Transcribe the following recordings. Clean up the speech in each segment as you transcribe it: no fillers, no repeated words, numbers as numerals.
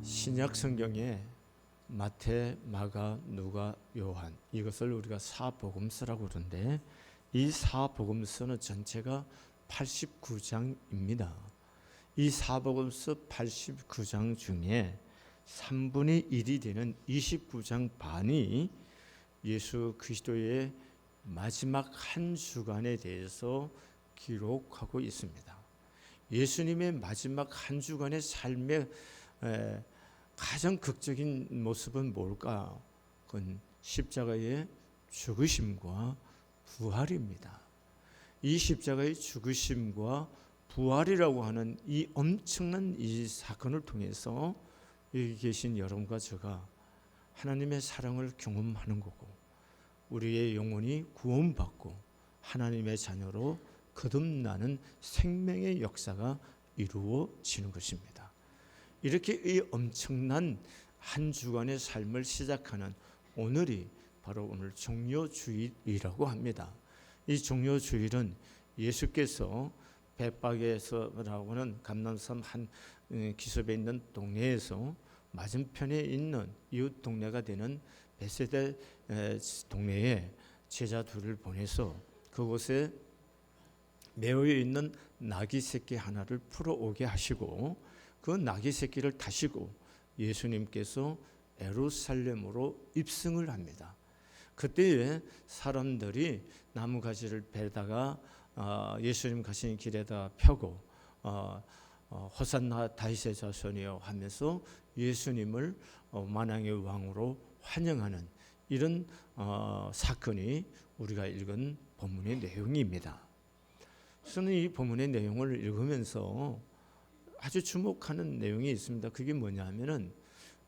신약 성경에 마태, 마가, 누가, 요한 이것을 우리가 사복음서라고 그러는데 이 사복음서는 전체가 89장입니다. 이 사복음서 89장 중에 3분의 1이 되는 29장 반이 예수 그리스도의 마지막 한 주간에 대해서 기록하고 있습니다. 예수님의 마지막 한 주간의 삶의 가장 극적인 모습은 뭘까? 그건 십자가의 죽으심과 부활입니다. 이 십자가의 죽으심과 부활이라고 하는 이 엄청난 이 사건을 통해서 여기 계신 여러분과 제가 하나님의 사랑을 경험하는 거고 우리의 영혼이 구원받고 하나님의 자녀로 거듭나는 생명의 역사가 이루어지는 것입니다. 이렇게 이 엄청난 한 주간의 삶을 시작하는 오늘이 바로 오늘 종려주일이라고 합니다. 이 종려주일은 예수께서 벳박에서라고 하는 감람산 한 기슭에 있는 동네에서 맞은편에 있는 이웃 동네가 되는 베세다 동네에 제자 둘을 보내서 그곳에 매어 있는 나귀 새끼 하나를 풀어오게 하시고 그 나귀 새끼를 타시고 예수님께서 예루살렘으로 입성을 합니다. 그때에 사람들이 나무가지를 베다가 예수님 가시는 길에다 펴고 호산나 다윗의 자손이여 하면서 예수님을 만왕의 왕으로 환영하는 이런 사건이 우리가 읽은 본문의 내용입니다. 저는 이 본문의 내용을 읽으면서 아주 주목하는 내용이 있습니다. 그게 뭐냐면은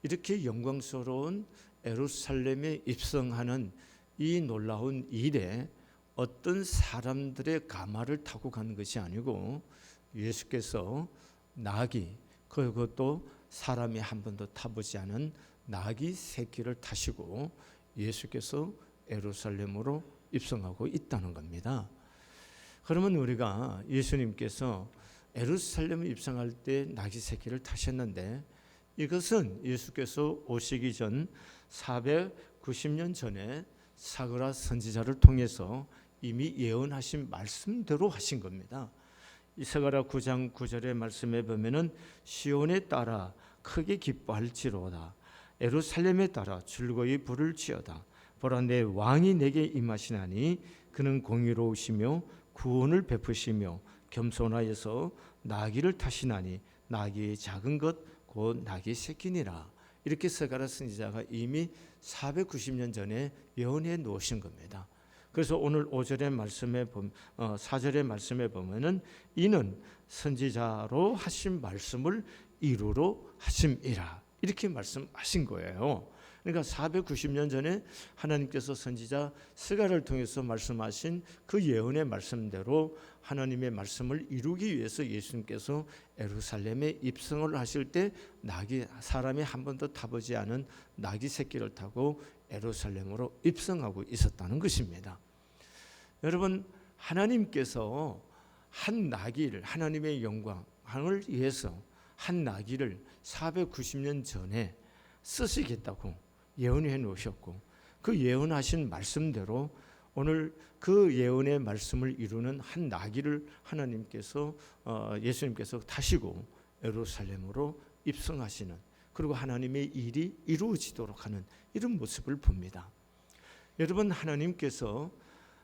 이렇게 영광스러운 예루살렘에 입성하는 이 놀라운 일에 어떤 사람들의 가마를 타고 가는 것이 아니고 예수께서 나귀, 그것도 사람이 한 번도 타보지 않은 나귀 새끼를 타시고 예수께서 예루살렘으로 입성하고 있다는 겁니다. 그러면 우리가 예수님께서 예루살렘을 입성할 때 나귀 새끼를 타셨는데 이것은 예수께서 오시기 전 490년 전에 사그라 선지자를 통해서 이미 예언하신 말씀대로 하신 겁니다. 이 사가랴 9장 9절의 말씀에 보면은 시온에 따라 크게 기뻐할지로다 예루살렘에 따라 즐거이 부를지어다 보라 내 왕이 내게 임하시나니 그는 공의로우시며 구원을 베푸시며 겸손하여서 나귀를 타시나니 나귀의 작은 것 곧 나귀 새끼니라. 이렇게 사가랴 선지자가 이미 490년 전에 예언해 놓으신 겁니다. 그래서 오늘 5절의 말씀에 4절의 말씀에 보면은 이는 선지자로 하신 말씀을 이루러 하심이라. 이렇게 말씀하신 거예요. 그러니까 490년 전에 하나님께서 선지자 스가랴를 통해서 말씀하신 그 예언의 말씀대로 하나님의 말씀을 이루기 위해서 예수님께서 예루살렘에 입성을 하실 때 사람이 한 번도 타보지 않은 나귀 새끼를 타고 예루살렘으로 입성하고 있었다는 것입니다. 여러분, 하나님께서 한 나귀를 하나님의 영광을 위해서 한 나귀를 490년 전에 쓰시겠다고 예언해 놓으셨고 그 예언하신 말씀대로 오늘 그 예언의 말씀을 이루는 한 나귀를 하나님께서 예수님께서 타시고 예루살렘으로 입성하시는 그리고 하나님의 일이 이루어지도록 하는 이런 모습을 봅니다. 여러분, 하나님께서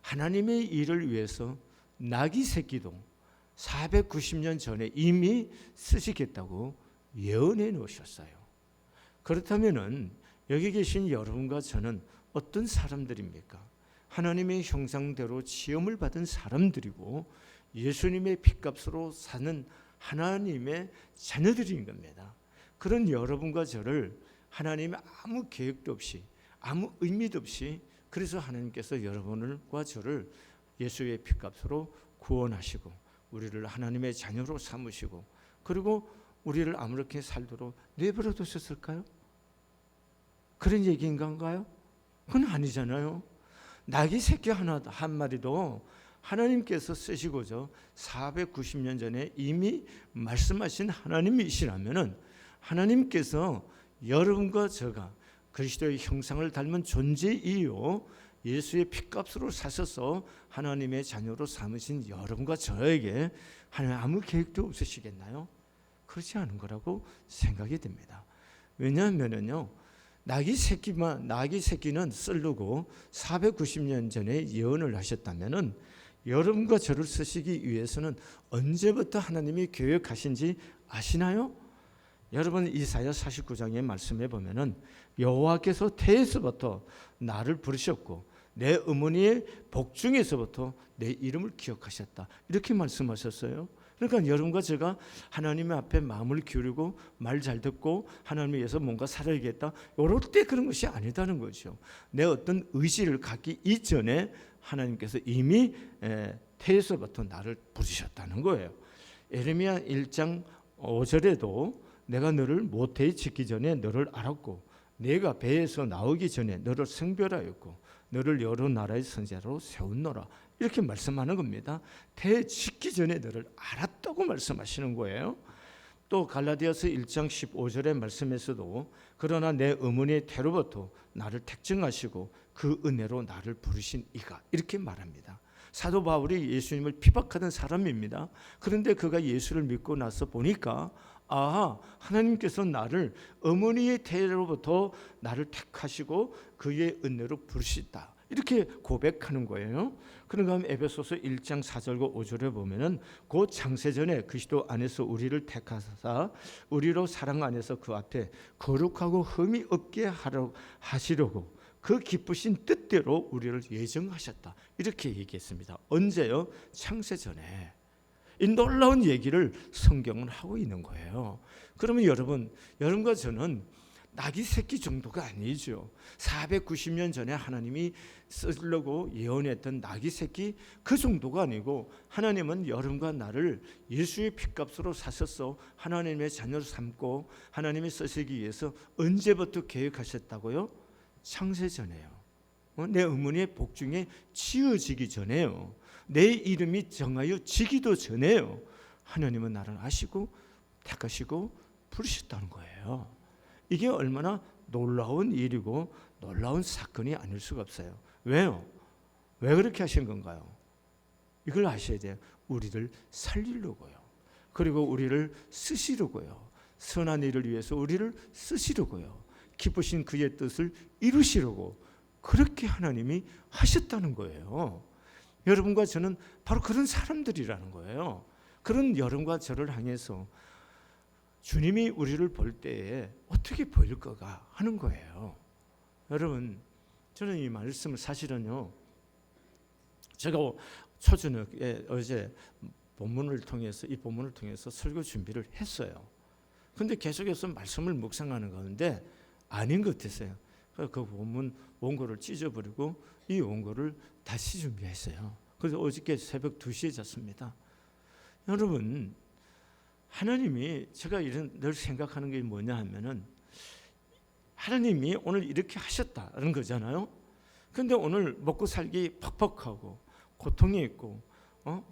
하나님의 일을 위해서 나귀 새끼도 490년 전에 이미 쓰시겠다고 예언해 놓으셨어요. 그렇다면은 여기 계신 여러분과 저는 어떤 사람들입니까? 하나님의 형상대로 지음을 받은 사람들이고 예수님의 핏값으로 사는 하나님의 자녀들인 겁니다. 그런 여러분과 저를 하나님의 아무 계획도 없이 아무 의미도 없이 그래서 하나님께서 여러분과 저를 예수의 핏값으로 구원하시고 우리를 하나님의 자녀로 삼으시고 그리고 우리를 아무렇게 살도록 내버려 두셨을까요? 그런 얘기인가요? 그건 아니잖아요. 나귀 새끼 한 마리도 하나님께서 쓰시고죠 490년 전에 이미 말씀하신 하나님이시라면은 하나님께서 여러분과 저가 그리스도의 형상을 닮은 존재이요 예수의 피값으로 사셔서 하나님의 자녀로 삼으신 여러분과 저에게 하나님 아무 계획도 없으시겠나요? 그렇지 않은 거라고 생각이 됩니다. 왜냐하면요, 나귀 새끼는 썰르고 490년 전에 예언을 하셨다면은 여러분과 저를 쓰시기 위해서는 언제부터 하나님이 계획하신지 아시나요? 여러분 이사야 49장의 말씀에 보면은 여호와께서 태에서부터 나를 부르셨고 내 어머니의 복중에서부터 내 이름을 기억하셨다. 이렇게 말씀하셨어요. 그러니까 여러분과 제가 하나님 앞에 마음을 기울이고 말 잘 듣고 하나님 위해서 뭔가 살아야겠다. 이럴 때 그런 것이 아니다는 거죠. 내 어떤 의지를 갖기 이전에 하나님께서 이미 태에서부터 나를 부르셨다는 거예요. 예레미야 1장 5절에도 내가 너를 모태에 짓기 전에 너를 알았고 내가 배에서 나오기 전에 너를 성별하였고 너를 여러 나라의 선지자로 세웠노라. 이렇게 말씀하는 겁니다. 태 짓기 전에 너를 알았다고 말씀하시는 거예요. 또 갈라디아서 1장 15절의 말씀에서도 그러나 내 어머니의 태로부터 나를 택정하시고 그 은혜로 나를 부르신 이가 이렇게 말합니다. 사도 바울이 예수님을 피박하던 사람입니다. 그런데 그가 예수를 믿고 나서 보니까 하나님께서 나를 어머니의 태로부터 나를 택하시고 그의 은혜로 부르시다. 이렇게 고백하는 거예요. 그런가 하면 에베소서 1장 4절과 5절에 보면은 곧 창세전에 그리스도 안에서 우리를 택하사 우리로 사랑 안에서 그 앞에 거룩하고 흠이 없게 하시려고 그 기쁘신 뜻대로 우리를 예정하셨다. 이렇게 얘기했습니다. 언제요? 창세전에. 이 놀라운 얘기를 성경은 하고 있는 거예요. 그러면 여러분과 저는 나귀 새끼 정도가 아니죠. 490년 전에 하나님이 쓰려고 예언했던 나귀 새끼 그 정도가 아니고 하나님은 여러분과 나를 예수의 피값으로 사셔서 하나님의 자녀로 삼고 하나님이 쓰시기 위해서 언제부터 계획하셨다고요? 창세전에요. 내 어머니의 복중에 지어지기 전에요. 내 이름이 정하여 지기도 전에요. 하나님은 나를 아시고 택하시고 부르셨다는 거예요. 이게 얼마나 놀라운 일이고 놀라운 사건이 아닐 수가 없어요. 왜요? 왜 그렇게 하신 건가요? 이걸 아셔야 돼요. 우리를 살리려고요. 그리고 우리를 쓰시려고요. 선한 일을 위해서 우리를 쓰시려고요. 기쁘신 그의 뜻을 이루시려고 그렇게 하나님이 하셨다는 거예요. 여러분과 저는 바로 그런 사람들이라는 거예요. 그런 여러분과 저를 향해서 주님이 우리를 볼 때에 어떻게 보일까가 하는 거예요. 여러분, 저는 이 말씀을 사실은요, 제가 초저녁에 어제 이 본문을 통해서 설교 준비를 했어요. 그런데 계속해서 말씀을 묵상하는 가운데 아닌 것 같았어요. 그 본문 원고를 찢어버리고 이 원고를 다시 준비했어요. 그래서 어저께 새벽 2시에 잤습니다. 여러분, 하나님이 제가 늘 생각하는 게 뭐냐 하면은 하나님이 오늘 이렇게 하셨다는 거잖아요. 그런데 오늘 먹고 살기 퍽퍽하고 고통이 있고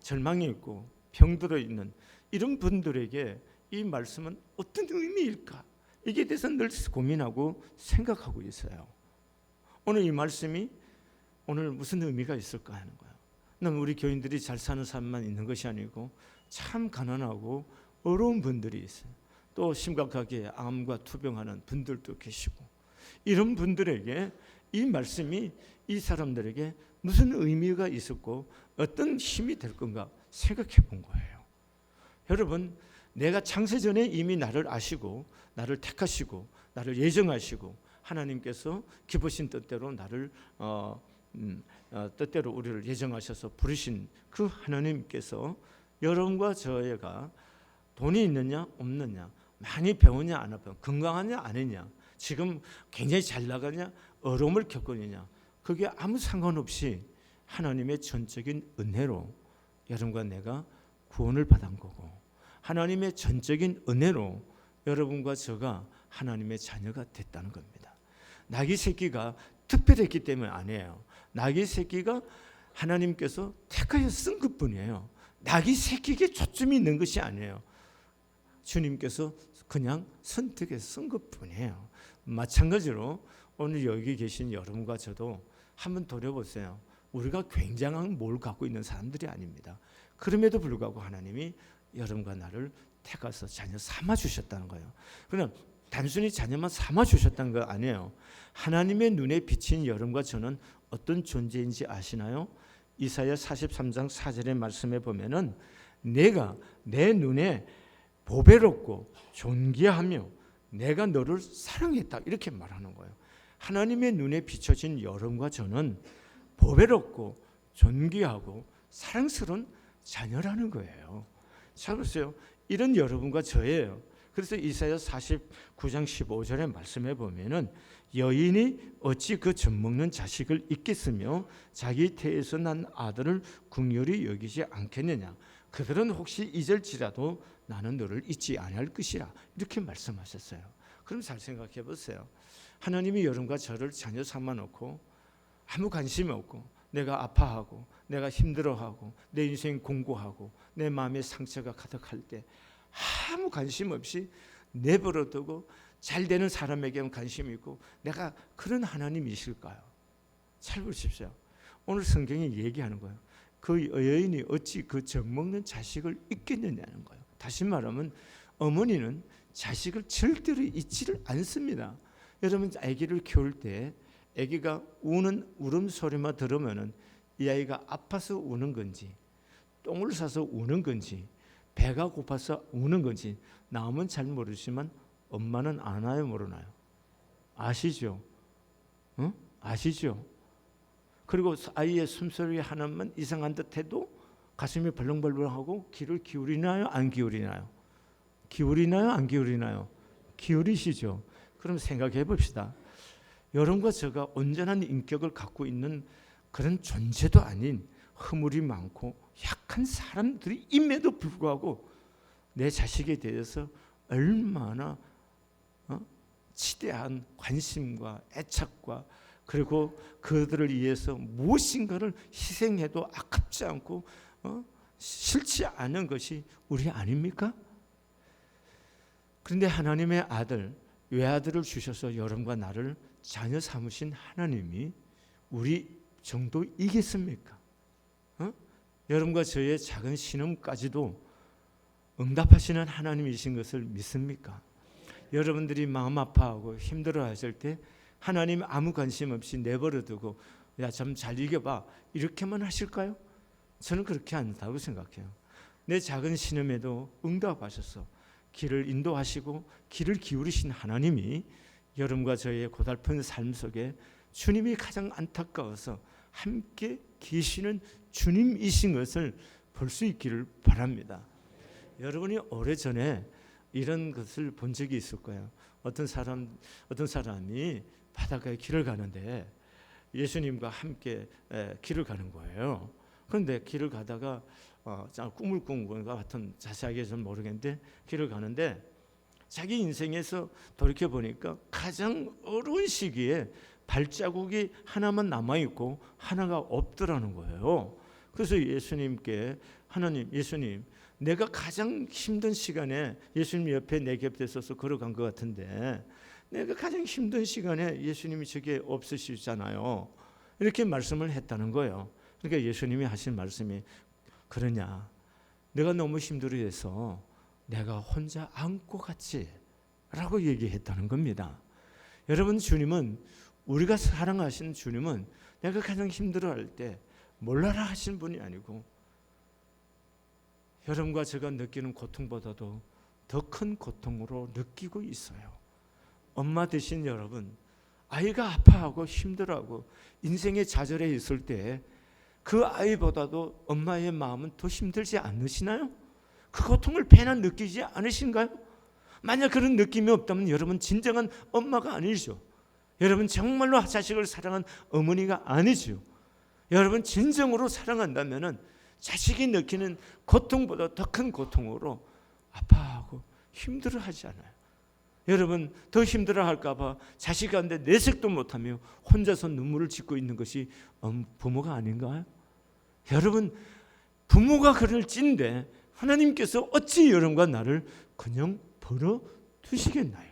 절망이 있고 병들어 있는 이런 분들에게 이 말씀은 어떤 의미일까? 이게 대해서 늘 고민하고 생각하고 있어요. 오늘 이 말씀이 오늘 무슨 의미가 있을까 하는 거예요. 우리 교인들이 잘 사는 삶만 있는 것이 아니고 참 가난하고 어려운 분들이 있어요. 또 심각하게 암과 투병하는 분들도 계시고 이런 분들에게 이 말씀이 이 사람들에게 무슨 의미가 있었고 어떤 힘이 될 건가 생각해 본 거예요. 여러분, 내가 창세전에 이미 나를 아시고 나를 택하시고 나를 예정하시고 하나님께서 기쁘신 뜻대로 나를 뜻대로 우리를 예정하셔서 부르신 그 하나님께서 여러분과 저희가 돈이 있느냐 없느냐, 많이 배우냐 안 배우냐, 건강하냐 아니냐, 지금 굉장히 잘 나가냐, 어려움을 겪느냐, 그게 아무 상관없이 하나님의 전적인 은혜로 여러분과 내가 구원을 받은 거고 하나님의 전적인 은혜로 여러분과 저가 하나님의 자녀가 됐다는 겁니다. 나귀 새끼가 특별했기 때문에 아니에요. 나귀 새끼가 하나님께서 택하여 쓴 것뿐이에요. 나귀 새끼에게 초점이 있는 것이 아니에요. 주님께서 그냥 선택해서 쓴 것뿐이에요. 마찬가지로 오늘 여기 계신 여러분과 저도 한번 돌아보세요. 우리가 굉장한 뭘 갖고 있는 사람들이 아닙니다. 그럼에도 불구하고 하나님이 여러분과 나를 택해서 자녀 삼아 주셨다는 거예요. 그러나 단순히 자녀만 삼아 주셨다는 거 아니에요. 하나님의 눈에 비친 여러분과 저는 어떤 존재인지 아시나요? 이사야 43장 4절의 말씀에 보면은 내가 내 눈에 보배롭고 존귀하며 내가 너를 사랑했다 이렇게 말하는 거예요. 하나님의 눈에 비춰진 여러분과 저는 보배롭고 존귀하고 사랑스러운 자녀라는 거예요. 자 보세요. 이런 여러분과 저예요. 그래서 이사야 49장 15절의 말씀에 보면은 여인이 어찌 그 젖먹는 자식을 잊겠으며 자기 태에서 난 아들을 긍휼히 여기지 않겠느냐. 그들은 혹시 잊을지라도 나는 너를 잊지 아니할 것이라 이렇게 말씀하셨어요. 그럼 잘 생각해 보세요. 하나님이 여러분과 저를 자녀 삼아 놓고 아무 관심이 없고 내가 아파하고 내가 힘들어하고 내 인생 공고하고 내 마음에 상처가 가득할 때 아무 관심 없이 내버려 두고 잘 되는 사람에게만 관심이 있고 내가 그런 하나님이실까요? 잘 보십시오. 오늘 성경이 얘기하는 거예요. 그 여인이 어찌 그 젖먹는 자식을 잊겠느냐는 거예요. 다시 말하면 어머니는 자식을 절대로 잊지를 않습니다. 여러분 아기를 키울 때 아기가 우는 울음소리만 들으면은 이 아이가 아파서 우는 건지 똥을 싸서 우는 건지 배가 고파서 우는 건지 남은 잘 모르지만 엄마는 아나요 모르나요? 아시죠? 응? 아시죠? 그리고 아이의 숨소리 하나만 이상한 듯해도 가슴이 벌렁벌렁하고 귀를 기울이나요? 안 기울이나요? 기울이나요? 안 기울이나요? 기울이시죠? 그럼 생각해 봅시다. 여러분과 제가 온전한 인격을 갖고 있는 그런 존재도 아닌 허물이 많고 약한 사람들임에도 불구하고 내 자식에 대해서 얼마나 치대한 관심과 애착과 그리고 그들을 위해서 무엇인가를 희생해도 아깝지 않고 싫지 않은 것이 우리 아닙니까? 그런데 하나님의 아들 외아들을 주셔서 여러분과 나를 자녀 삼으신 하나님이 우리 정도이겠습니까? 여러분과 저의 작은 신음까지도 응답하시는 하나님이신 것을 믿습니까? 여러분들이 마음 아파하고 힘들어하실 때 하나님 아무 관심 없이 내버려 두고 야 좀 잘 이겨봐 이렇게만 하실까요? 저는 그렇게 않다고 생각해요. 내 작은 신음에도 응답하셔서 길을 인도하시고 길을 기울이신 하나님이 여러분과 저의 고달픈 삶 속에 주님이 가장 안타까워서 함께 계시는 주님이신 것을 볼 수 있기를 바랍니다. 여러분이 오래전에 이런 것을 본 적이 있을 거예요. 어떤 사람이 바닷가에 길을 가는데 예수님과 함께 길을 가는 거예요. 그런데 길을 가다가 꿈을 꾼 것 같은 자세하게 좀 모르겠는데 길을 가는데 자기 인생에서 돌이켜 보니까 가장 어려운 시기에 발자국이 하나만 남아 있고 하나가 없더라는 거예요. 그래서 예수님께 예수님, 내가 가장 힘든 시간에 예수님 옆에 내 곁에 서서 걸어간 것 같은데 내가 가장 힘든 시간에 예수님이 저게 없으시잖아요. 이렇게 말씀을 했다는 거예요. 그러니까 예수님이 하신 말씀이 그러냐? 내가 너무 힘들어해서 내가 혼자 안고 갔지 라고 얘기했다는 겁니다. 여러분 주님은 우리가 사랑하시는 주님은 내가 가장 힘들어할 때 몰라라 하신 분이 아니고 여러분과 제가 느끼는 고통보다도 더 큰 고통으로 느끼고 있어요. 엄마 되신 여러분 아이가 아파하고 힘들어하고 인생의 좌절에 있을 때 그 아이보다도 엄마의 마음은 더 힘들지 않으시나요? 그 고통을 배나 느끼지 않으신가요? 만약 그런 느낌이 없다면 여러분 진정한 엄마가 아니죠. 여러분 정말로 자식을 사랑한 어머니가 아니죠. 여러분 진정으로 사랑한다면 자식이 느끼는 고통보다 더 큰 고통으로 아파하고 힘들어하지 않아요. 여러분 더 힘들어할까 봐 자식한테 내색도 못하며 혼자서 눈물을 짓고 있는 것이 부모가 아닌가요? 여러분 부모가 그럴 찐데 하나님께서 어찌 여러분과 나를 그냥 벌어 두시겠나요?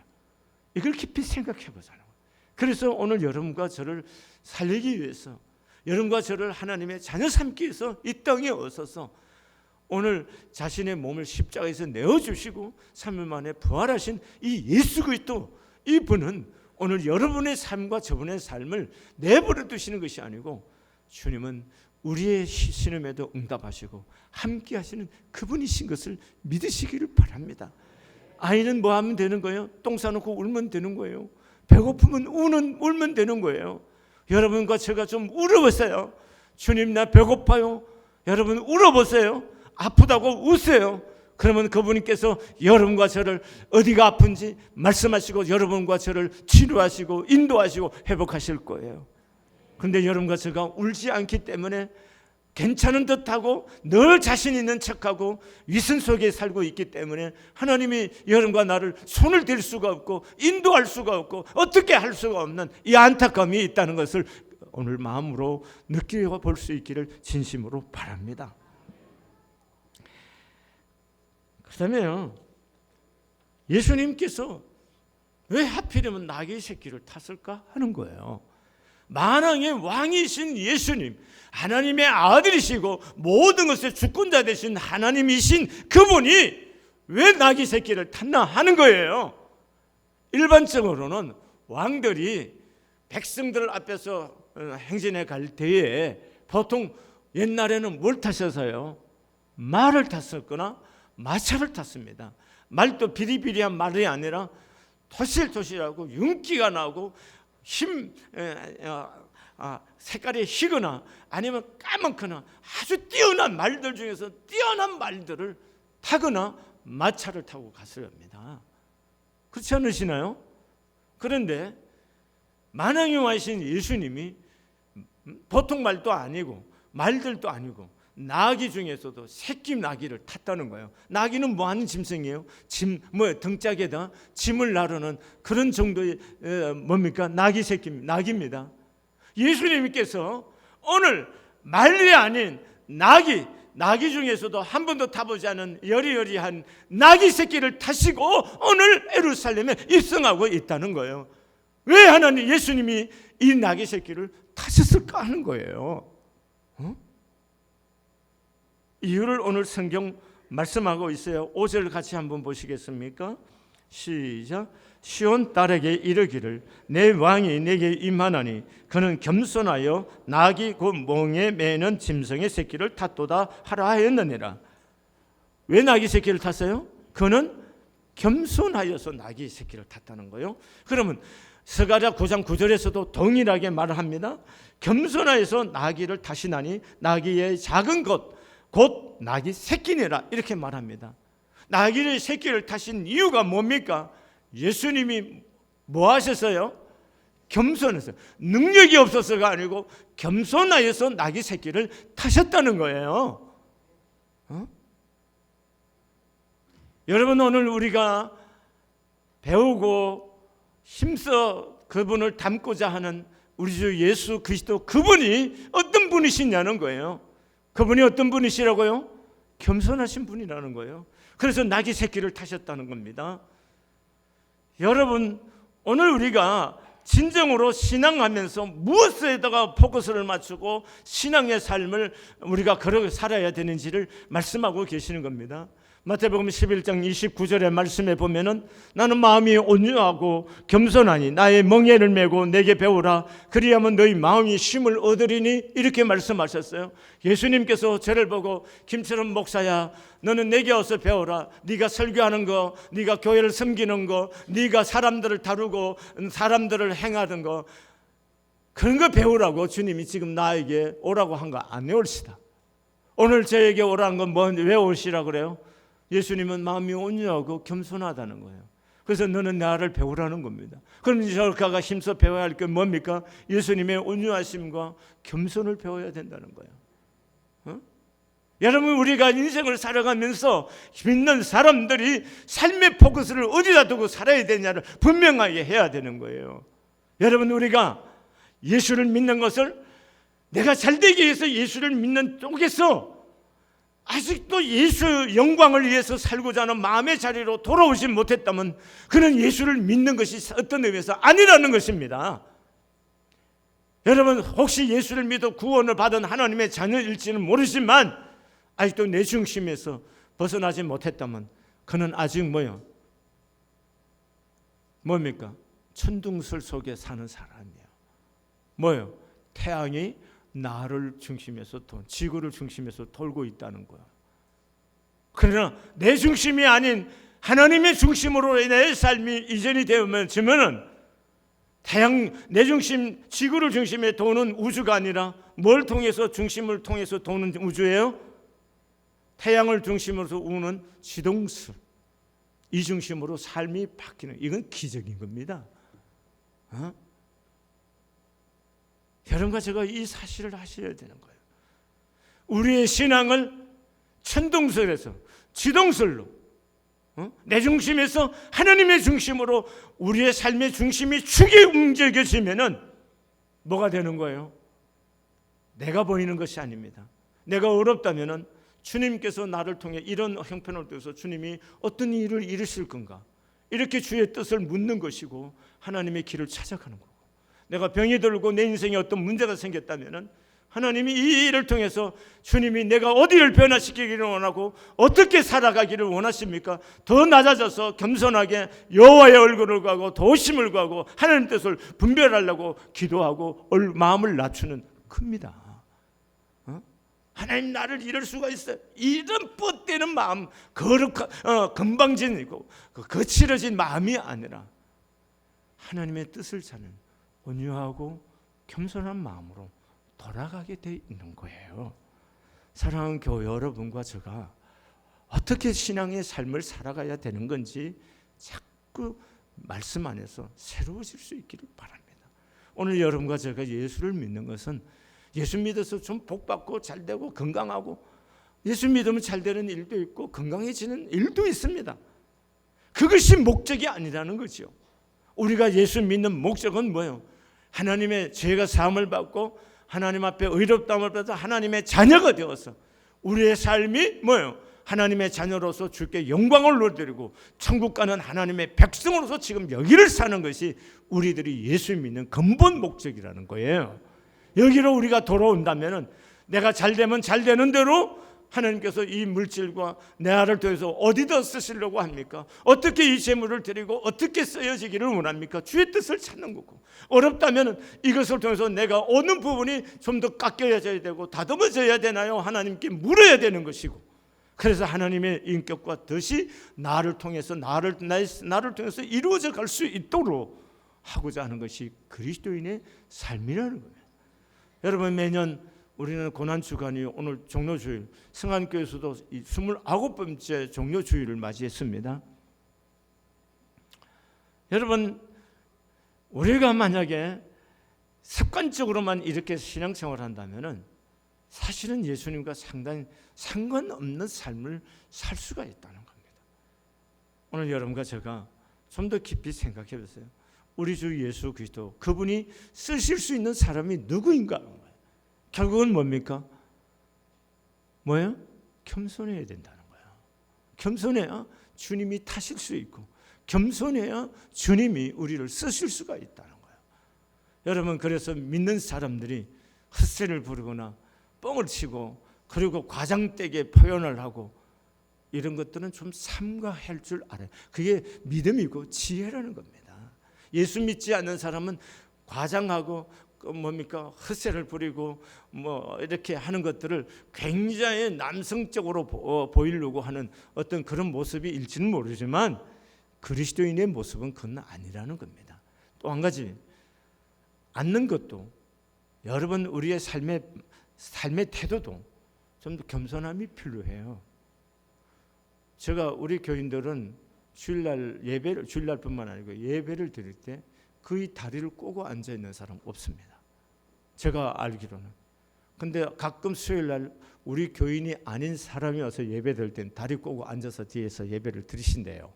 이걸 깊이 생각해 보자는 거예요. 그래서 오늘 여러분과 저를 살리기 위해서, 여러분과 저를 하나님의 자녀 삼기 위해서 이 땅에 오셔서 오늘 자신의 몸을 십자가에서 내어주시고 3일 만에 부활하신 이 예수 그리스도, 이분은 오늘 여러분의 삶과 저분의 삶을 내버려 두시는 것이 아니고 주님은 우리의 신음에도 응답하시고 함께 하시는 그분이신 것을 믿으시기를 바랍니다. 아이는 뭐 하면 되는 거예요? 똥 싸놓고 울면 되는 거예요. 배고프면 울면 되는 거예요. 여러분과 제가 좀 울어보세요. 주님, 나 배고파요. 여러분 울어보세요. 아프다고 우세요. 그러면 그분께서 여러분과 저를 어디가 아픈지 말씀하시고 여러분과 저를 치료하시고 인도하시고 회복하실 거예요. 그런데 여러분과 제가 울지 않기 때문에 괜찮은 듯하고 늘 자신 있는 척하고 위선 속에 살고 있기 때문에 하나님이 여러분과 나를 손을 댈 수가 없고 인도할 수가 없고 어떻게 할 수가 없는 이 안타까움이 있다는 것을 오늘 마음으로 느끼고 볼 수 있기를 진심으로 바랍니다. 그다음에요, 예수님께서 왜 하필이면 나귀 새끼를 탔을까 하는 거예요. 만왕의 왕이신 예수님, 하나님의 아들이시고 모든 것의 주권자 되신 하나님이신 그분이 왜 나귀 새끼를 탔나 하는 거예요. 일반적으로는 왕들이 백성들 앞에서 행진해 갈 때에 보통 옛날에는 뭘 타셔서요? 말을 탔었거나 마차를 탔습니다. 말도 비리비리한 말이 아니라 토실토실하고 윤기가 나고 색깔이 희거나 아니면 까맣거나 아주 뛰어난 말들 중에서 뛰어난 말들을 타거나 마차를 타고 갔을 겁니다. 그렇지 않으시나요? 그런데 만왕의 왕이신 예수님이 보통 말도 아니고 말들도 아니고 나귀 중에서도 새끼 나귀를 탔다는 거예요. 나귀는 뭐 하는 짐승이에요? 등짝에다 짐을 나르는 그런 정도의 뭡니까? 나귀 새끼입니다. 나귀입니다. 예수님께서 오늘 말이 아닌 나귀 중에서도 한 번도 타보지 않은 여리여리한 나귀 새끼를 타시고 오늘 예루살렘에 입성하고 있다는 거예요. 왜 하나님 예수님이 이 나귀 새끼를 타셨을까 하는 거예요. 이유를 오늘 성경 말씀하고 있어요. 5절 같이 한번 보시겠습니까? 시작. 시온 딸에게 이르기를 내 왕이 내게 임하나니 그는 겸손하여 나귀 곧 몽에 매는 짐승의 새끼를 탔도다 하라 하였느니라. 왜 나귀 새끼를 탔어요? 그는 겸손하여서 나귀 새끼를 탔다는 거예요. 그러면 스가랴 9장 9절에서도 동일하게 말을 합니다. 겸손하여서 나귀를 타시나니 나귀의 작은 것 곧 나귀 새끼니라 이렇게 말합니다. 나귀의 새끼를 타신 이유가 뭡니까? 예수님이 뭐 하셨어요? 겸손했어요. 능력이 없어서가 아니고 겸손하여서 나귀 새끼를 타셨다는 거예요. 여러분, 오늘 우리가 배우고 힘써 그분을 닮고자 하는 우리 주 예수 그리스도, 그분이 어떤 분이시냐는 거예요. 그분이 어떤 분이시라고요? 겸손하신 분이라는 거예요. 그래서 나귀 새끼를 타셨다는 겁니다. 여러분, 오늘 우리가 진정으로 신앙하면서 무엇에다가 포커스를 맞추고 신앙의 삶을 우리가 그렇게 살아야 되는지를 말씀하고 계시는 겁니다. 마태복음 11장 29절의 말씀에 보면은 나는 마음이 온유하고 겸손하니 나의 멍에를 메고 내게 배우라 그리하면 너희 마음이 쉼을 얻으리니 이렇게 말씀하셨어요. 예수님께서 저를 보고 김철원 목사야, 너는 내게 와서 배워라. 네가 설교하는 거, 네가 교회를 섬기는 거, 네가 사람들을 다루고 사람들을 행하던 거, 그런 거 배우라고 주님이 지금 나에게 오라고 한 거 안 외울시다. 오늘 저에게 오라는 건 왜 오시라 그래요? 예수님은 마음이 온유하고 겸손하다는 거예요. 그래서 너는 나를 배우라는 겁니다. 그럼 저가 힘써 배워야 할 게 뭡니까? 예수님의 온유하심과 겸손을 배워야 된다는 거예요. 여러분, 우리가 인생을 살아가면서 믿는 사람들이 삶의 포커스를 어디다 두고 살아야 되냐를 분명하게 해야 되는 거예요. 여러분, 우리가 예수를 믿는 것을 내가 잘되기 위해서 예수를 믿는 쪽에서 아직도 예수 영광을 위해서 살고자 하는 마음의 자리로 돌아오지 못했다면 그는 예수를 믿는 것이 어떤 의미에서 아니라는 것입니다. 여러분, 혹시 예수를 믿어 구원을 받은 하나님의 자녀일지는 모르지만 아직도 내 중심에서 벗어나지 못했다면 그는 아직 뭡니까? 천둥설 속에 사는 사람이에요. 태양이 나를 중심에서 지구를 중심에서 돌고 있다는 거야. 그러나 내 중심이 아닌 하나님의 중심으로 내 삶이 이전이 되면은 태양 내 중심 지구를 중심에 도는 우주가 아니라 뭘 통해서 중심을 통해서 도는 우주예요? 태양을 중심으로 우는 지동설, 이 중심으로 삶이 바뀌는, 이건 기적인 겁니다. 여러분과 제가 이 사실을 하셔야 되는 거예요. 우리의 신앙을 천둥설에서 지동설로, 내 중심에서 하나님의 중심으로 우리의 삶의 중심이 축이 움직여지면은 뭐가 되는 거예요? 내가 보이는 것이 아닙니다. 내가 어렵다면은 주님께서 나를 통해 이런 형편을 통해서 주님이 어떤 일을 이루실 건가, 이렇게 주의 뜻을 묻는 것이고 하나님의 길을 찾아가는 거고, 내가 병이 들고 내 인생에 어떤 문제가 생겼다면은 하나님이 이 일을 통해서 주님이 내가 어디를 변화시키기를 원하고 어떻게 살아가기를 원하십니까? 더 낮아져서 겸손하게 여호와의 얼굴을 구하고 도심을 구하고 하나님 뜻을 분별하려고 기도하고 마음을 낮추는 큽니다. 하나님, 나를 이럴 수가 있어요. 이런 뻗대는 마음, 건방진이고 거칠어진 마음이 아니라 하나님의 뜻을 찾는 온유하고 겸손한 마음으로 돌아가게 돼 있는 거예요. 사랑하는 교회 여러분과 제가 어떻게 신앙의 삶을 살아가야 되는 건지 자꾸 말씀 안에서 새로워질 수 있기를 바랍니다. 오늘 여러분과 제가 예수를 믿는 것은 예수 믿어서 좀 복받고 잘되고 건강하고, 예수 믿으면 잘되는 일도 있고 건강해지는 일도 있습니다. 그것이 목적이 아니라는 거죠. 우리가 예수 믿는 목적은 뭐예요? 하나님의 죄가 사함을 받고 하나님 앞에 의롭다함을 받아 하나님의 자녀가 되어서 우리의 삶이 하나님의 자녀로서 주께 영광을 돌리고 천국 가는 하나님의 백성으로서 지금 여기를 사는 것이 우리들이 예수 믿는 근본 목적이라는 거예요. 여기로 우리가 돌아온다면 내가 잘되면 잘되는 대로 하나님께서 이 물질과 내 아를 통해서 어디다 쓰시려고 합니까? 어떻게 이 재물을 드리고 어떻게 쓰여지기를 원합니까? 주의 뜻을 찾는 거고, 어렵다면 이것을 통해서 내가 어느 부분이 좀 더 깎여져야 되고 다듬어져야 되나요? 하나님께 물어야 되는 것이고, 그래서 하나님의 인격과 뜻이 나를 통해서 이루어져 갈 수 있도록 하고자 하는 것이 그리스도인의 삶이라는 거예요. 여러분, 매년 우리는 고난주간이 오늘 종료주일, 성안교회에서도 29번째 종료주일을 맞이했습니다. 여러분, 우리가 만약에 습관적으로만 이렇게 신앙생활을 한다면 사실은 예수님과 상당히 상관없는 삶을 살 수가 있다는 겁니다. 오늘 여러분과 제가 좀 더 깊이 생각해 보세요. 우리 주 예수 그리스도, 그분이 쓰실 수 있는 사람이 누구인가? 결국은 뭡니까? 겸손해야 된다는 거예요. 겸손해야 주님이 타실 수 있고, 겸손해야 주님이 우리를 쓰실 수가 있다는 거예요. 여러분, 그래서 믿는 사람들이 헛소리를 부르거나 뻥을 치고 그리고 과장되게 표현을 하고 이런 것들은 좀 삼가할 줄 알아요. 그게 믿음이고 지혜라는 겁니다. 예수 믿지 않는 사람은 과장하고 헛세를 부리고 이렇게 하는 것들을 굉장히 남성적으로 보이려고 하는 어떤 그런 모습이 일지는 모르지만 그리스도인의 모습은 그건 아니라는 겁니다. 또 한 가지, 앉는 것도 여러분 우리의 삶의 태도도 좀 더 겸손함이 필요해요. 제가 우리 교인들은 주일날뿐만 아니고 예배를 드릴 때 거의 다리를 꼬고 앉아 있는 사람 없습니다. 제가 알기로는. 근데 가끔 수요일날 우리 교인이 아닌 사람이 와서 예배 드릴 땐 다리 꼬고 앉아서 뒤에서 예배를 드리신대요.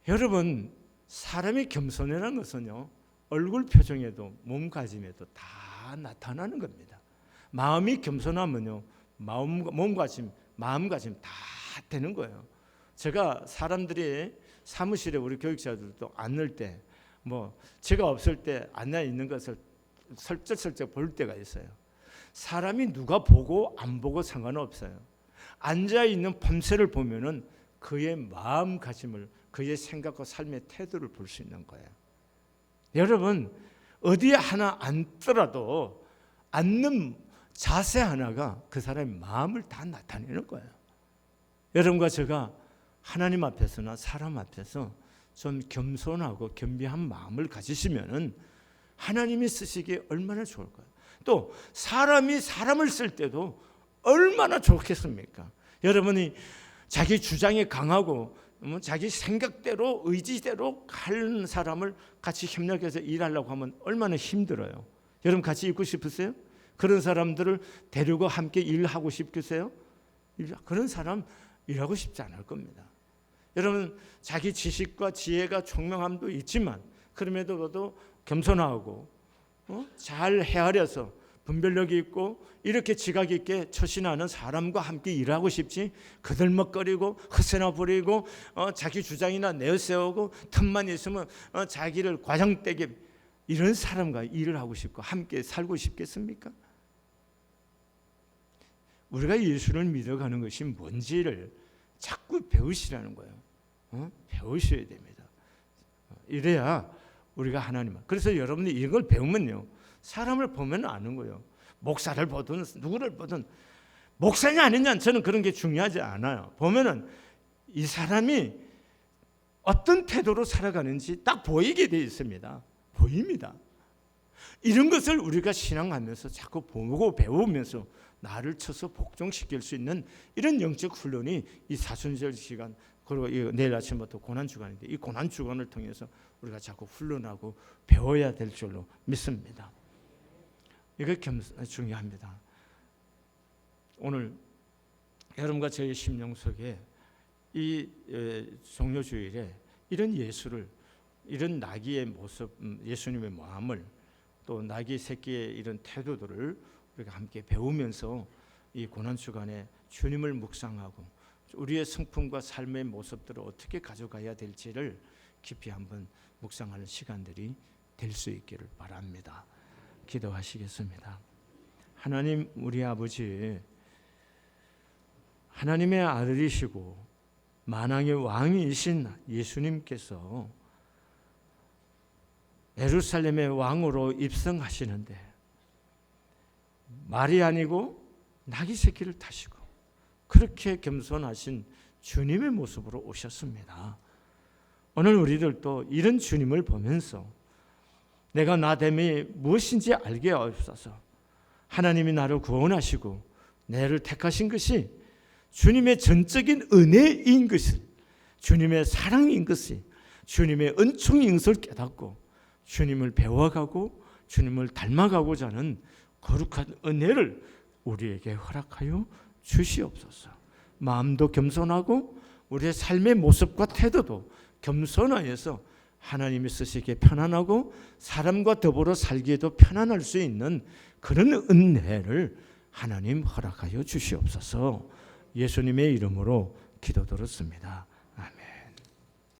여러분, 사람이 겸손이라는 것은요, 얼굴 표정에도 몸가짐에도 다 나타나는 겁니다. 마음이 겸손하면요, 몸가짐, 마음가짐 다 되는 거예요. 제가 사람들이 사무실에 우리 교육자들도 앉을 때 뭐 제가 없을 때 앉아 있는 것을 슬쩍슬쩍 볼 때가 있어요. 사람이 누가 보고 안 보고 상관없어요. 앉아 있는 밤새를 보면은 그의 마음가짐을, 그의 생각과 삶의 태도를 볼 수 있는 거예요. 여러분, 어디에 하나 앉더라도 앉는 자세 하나가 그 사람의 마음을 다 나타내는 거예요. 여러분과 제가 하나님 앞에서나 사람 앞에서 좀 겸손하고 겸비한 마음을 가지시면은 하나님이 쓰시기에 얼마나 좋을까요? 또 사람이 사람을 쓸 때도 얼마나 좋겠습니까? 여러분이 자기 주장이 강하고 자기 생각대로 의지대로 가는 사람을 같이 협력해서 일하려고 하면 얼마나 힘들어요. 여러분 같이 있고 싶으세요? 그런 사람들을 데리고 함께 일하고 싶으세요? 그런 사람 일하고 싶지 않을 겁니다. 여러분 자기 지식과 지혜가 총명함도 있지만 그럼에도 겸손하고 잘 헤아려서 분별력이 있고 이렇게 지각 있게 처신하는 사람과 함께 일하고 싶지, 그들먹거리고 허세나 부리고 자기 주장이나 내세우고 틈만 있으면 자기를 과장되게 이런 사람과 일을 하고 싶고 함께 살고 싶겠습니까? 우리가 예수를 믿어가는 것이 뭔지를 자꾸 배우시라는 거예요. 배우셔야 됩니다. 이래야 우리가 하나님, 그래서 여러분이 이걸 배우면요, 사람을 보면 아는 거예요. 목사를 보든 누구를 보든, 목사냐 아니냐 저는 그런 게 중요하지 않아요. 보면은 이 사람이 어떤 태도로 살아가는지 딱 보이게 되어 있습니다. 보입니다. 이런 것을 우리가 신앙하면서 자꾸 보고 배우면서 나를 쳐서 복종시킬 수 있는 이런 영적 훈련이 이 사순절 시간, 그리고 내일 아침부터 고난주간인데 이 고난주간을 통해서 우리가 자꾸 훈련하고 배워야 될 줄로 믿습니다. 이게 중요합니다. 오늘 여러분과 저의 심령 속에 이 종료주일에 이런 예수를, 이런 나귀의 모습, 예수님의 마음을, 또 나귀 새끼의 이런 태도들을 우리가 함께 배우면서 이 고난주간에 주님을 묵상하고 우리의 성품과 삶의 모습들을 어떻게 가져가야 될지를 깊이 한번 묵상하는 시간들이 될 수 있기를 바랍니다. 기도하시겠습니다. 하나님, 우리 아버지, 하나님의 아들이시고 만왕의 왕이신 예수님께서 예루살렘의 왕으로 입성하시는데 말이 아니고 나귀 새끼를 타시고 그렇게 겸손하신 주님의 모습으로 오셨습니다. 오늘 우리들도 이런 주님을 보면서 내가 나됨이 무엇인지 알게 하옵소서. 하나님이 나를 구원하시고 나를 택하신 것이 주님의 전적인 은혜인 것을, 주님의 사랑인 것이, 주님의 은총인 것을 깨닫고 주님을 배워가고 주님을 닮아가고자 하는 거룩한 은혜를 우리에게 허락하여 주시옵소서. 마음도 겸손하고 우리의 삶의 모습과 태도도 겸손하여서 하나님이 쓰시기에 편안하고 사람과 더불어 살기에도 편안할 수 있는 그런 은혜를 하나님 허락하여 주시옵소서. 예수님의 이름으로 기도드렸습니다.